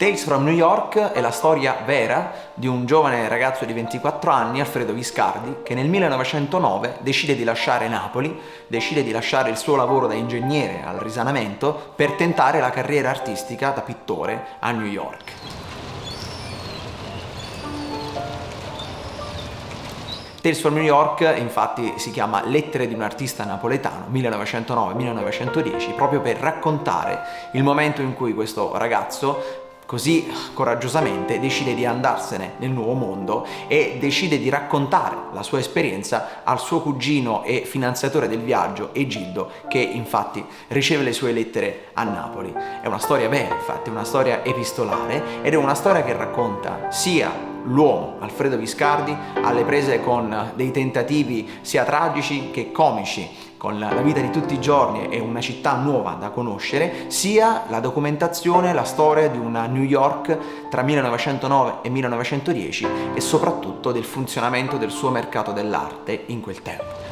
Tales from New York è la storia vera di un giovane ragazzo di 24 anni, Alfredo Viscardi, che nel 1909 decide di lasciare Napoli, decide di lasciare il suo lavoro da ingegnere al risanamento per tentare la carriera artistica da pittore a New York. Tales from New York infatti si chiama Lettere di un artista napoletano 1909-1910 proprio per raccontare il momento in cui questo ragazzo così coraggiosamente decide di andarsene nel nuovo mondo e decide di raccontare la sua esperienza al suo cugino e finanziatore del viaggio Egildo, che infatti riceve le sue lettere a Napoli. È una storia vera, infatti, una storia epistolare, ed è una storia che racconta sia l'uomo, Alfredo Viscardi, alle prese con dei tentativi sia tragici che comici, con la vita di tutti i giorni e una città nuova da conoscere, sia la documentazione, la storia di una New York tra 1909 e 1910 e soprattutto del funzionamento del suo mercato dell'arte in quel tempo.